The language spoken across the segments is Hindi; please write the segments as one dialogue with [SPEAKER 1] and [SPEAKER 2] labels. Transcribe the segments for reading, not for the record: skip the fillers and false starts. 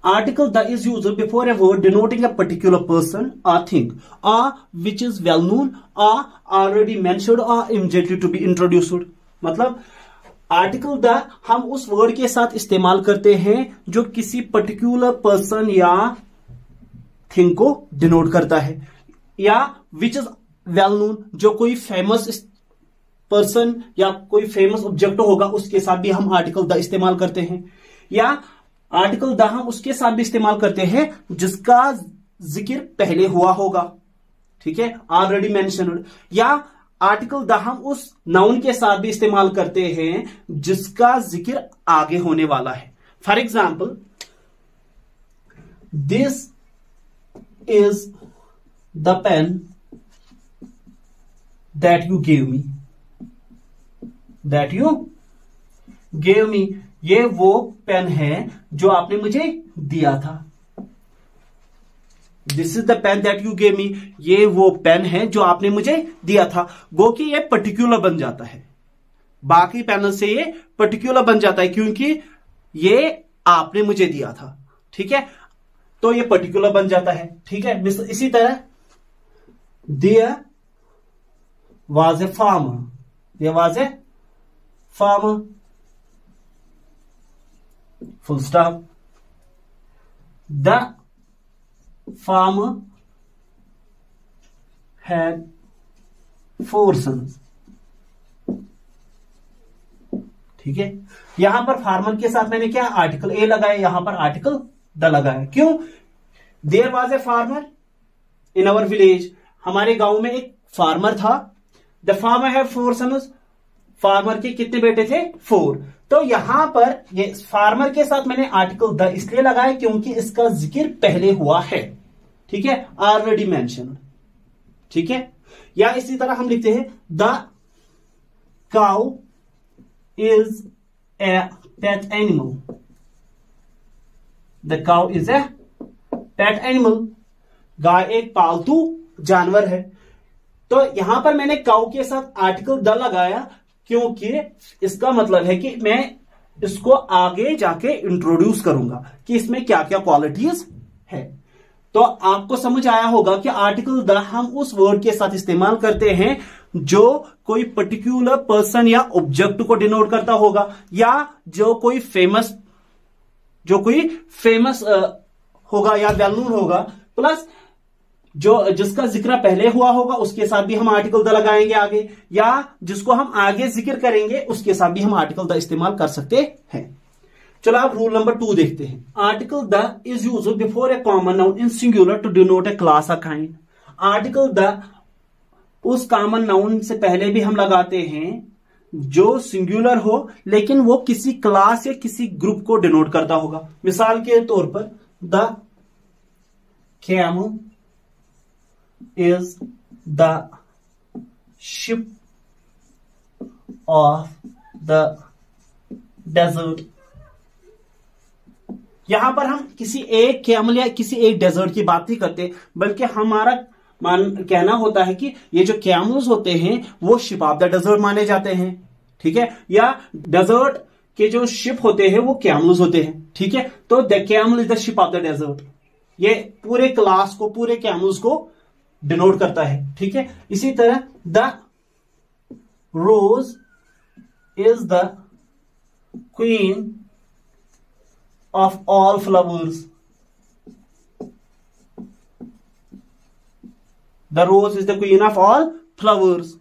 [SPEAKER 1] Article the is used before a word denoting a particular person or thing, or which is well known or already mentioned or immediately to be introduced. मतलब आर्टिकल द हम उस वर्ड के साथ इस्तेमाल करते हैं जो किसी पर्टिकुलर पर्सन या थिंग को डिनोट करता है, या विच इज वेल नोन, जो कोई फेमस पर्सन या कोई फेमस ऑब्जेक्ट होगा उसके साथ भी हम आर्टिकल द इस्तेमाल करते हैं, या आर्टिकल द हम उसके साथ भी इस्तेमाल करते हैं जिसका जिक्र पहले हुआ होगा, ठीक है, ऑलरेडी मेंशन्ड, या आर्टिकल द हम उस नाउन के साथ भी इस्तेमाल करते हैं जिसका जिक्र आगे होने वाला है. For example, this is the pen that you gave me, that you gave me, ये वो पेन है जो आपने मुझे दिया था. This is the pen that you gave me, ये वो पेन है जो आपने मुझे दिया था. गो कि ये पर्टिकुलर बन जाता है, बाकी पेन से ये पर्टिकुलर बन जाता है क्योंकि ये आपने मुझे दिया था, ठीक है, तो ये पर्टिकुलर बन जाता है, ठीक है. इसी तरह there was a farmer, there was a farmer, full stop. The farmer had 4 sons. ठीक है, यहां पर फार्मर के साथ मैंने क्या आर्टिकल ए लगाया, यहां पर आर्टिकल द लगाया. क्यों? There was a farmer in our village, हमारे गांव में एक फार्मर था. The farmer had 4 sons, farmer के कितने बेटे थे? 4. तो यहां पर ये फार्मर के साथ मैंने आर्टिकल द इसलिए लगाया क्योंकि इसका जिक्र पहले हुआ है, ठीक है, ऑलरेडी मेंशन्ड, ठीक है. या इसी तरह हम लिखते हैं the cow is a pet animal, the cow is a pet animal, गाय एक पालतू जानवर है. तो यहां पर मैंने काउ के साथ आर्टिकल द लगाया क्योंकि इसका मतलब है कि मैं इसको आगे जाके इंट्रोड्यूस करूंगा कि इसमें क्या क्या क्वालिटीज है. तो आपको समझ आया होगा कि आर्टिकल द हम उस वर्ड के साथ इस्तेमाल करते हैं जो कोई पर्टिकुलर पर्सन या ऑब्जेक्ट को डिनोट करता होगा, या जो कोई फेमस होगा या वेल नोन होगा, प्लस जो जिसका जिक्र पहले हुआ होगा उसके साथ भी हम आर्टिकल द लगाएंगे आगे, या जिसको हम आगे जिक्र करेंगे उसके साथ भी हम आर्टिकल द इस्तेमाल कर सकते हैं. चलो आप रूल नंबर 2 देखते हैं. Article the is used before a common noun in singular to denote a class or kind. Article the उस कॉमन नाउन से पहले भी हम लगाते हैं जो सिंगुलर हो लेकिन वो किसी क्लास या किसी ग्रुप को डिनोट करता होगा. मिसाल के तौर पर the camel is the ship of the desert. यहां पर हम किसी एक कैमल या किसी एक डेजर्ट की बात नहीं करते, बल्कि हमारा कहना होता है कि ये जो कैमल्स होते हैं वो शिप ऑफ द डेजर्ट माने जाते हैं, ठीक है, या डेजर्ट के जो शिप होते हैं वो कैमल्स होते हैं, ठीक है. तो the camel is the ship of the desert, ये पूरे क्लास को, पूरे कैमल्स को डिनोट करता है, ठीक है. इसी तरह the rose is the queen of all flowers, the rose is the queen of all flowers.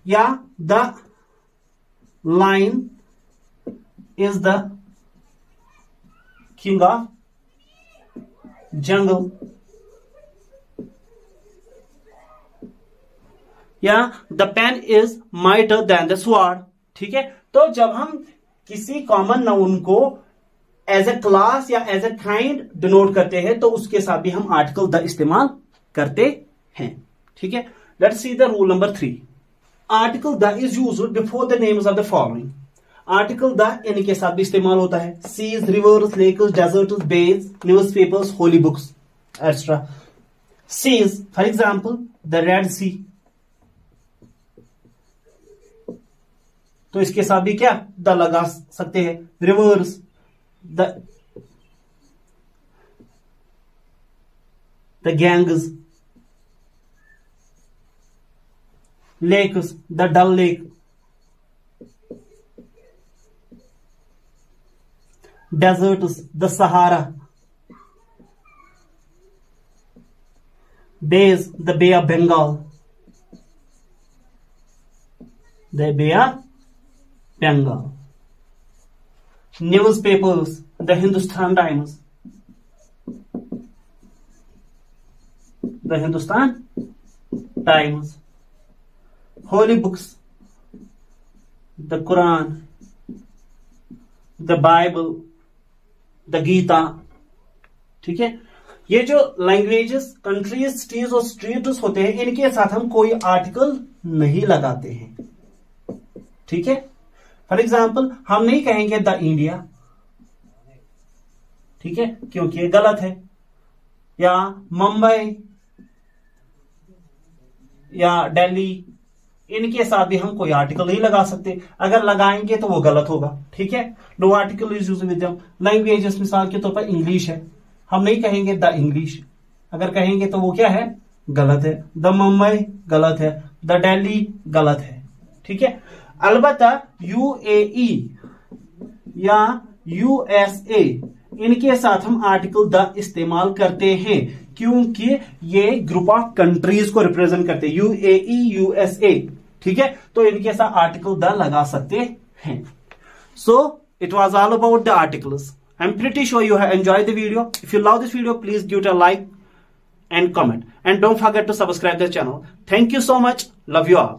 [SPEAKER 1] या the lion is the king of jungle, या the pen is mightier than the sword, ठीक है. तो जब हम किसी कॉमन नाउन को एज ए क्लास या एज ए काइंड डिनोट करते हैं तो उसके साथ भी हम आर्टिकल द इस्तेमाल करते हैं, ठीक है. Let's see the rule number 3. Article the is used before the names of the following. Article the इनके साथ भी इस्तेमाल होता है. Seas, rivers, lakes, deserts, bays, newspapers, holy books, extra. Seas, for example the red sea, तो इसके साथ भी क्या द लगा सकते हैं. Rivers, the the Ganges, lakes, the Dal Lake, deserts, the Sahara, bays, the Bay of Bengal, the Bay of Bengal, newspapers, the Hindustan Times, the Hindustan Times, holy books, the Quran, the Bible, the Gita. ठीक है, ये जो लैंग्वेजेस, कंट्रीज, सिटीज और स्टेट्स होते हैं, इनके साथ हम कोई आर्टिकल नहीं लगाते हैं। ठीक है, फॉर एग्जाम्पल हम नहीं कहेंगे द इंडिया, ठीक है, क्योंकि ये गलत है, या मुंबई या दिल्ली, इनके साथ भी हम कोई आर्टिकल नहीं लगा सकते। अगर लगाएंगे तो वो गलत होगा। ठीक है, no article is used with them. Languages मिसाल के तौर पर इंग्लिश है, हम नहीं कहेंगे द इंग्लिश, अगर कहेंगे तो वो क्या है, गलत है। द मुंबई गलत है, द दिल्ली गलत है। ठीक है, अलबत्ता यूएई या यूएसए, इनके साथ हम आर्टिकल द इस्तेमाल करते हैं, क्योंकि ये ग्रुप ऑफ कंट्रीज को रिप्रेजेंट करते हैं, यूएई यूएसए। ठीक है, तो इनके साथ आर्टिकल द लगा सकते हैं। So it was all about the articles. I am pretty sure you have enjoyed the video. If you love this video, please give it a like and comment, and don't forget to subscribe the channel. Thank you so much. Love you all.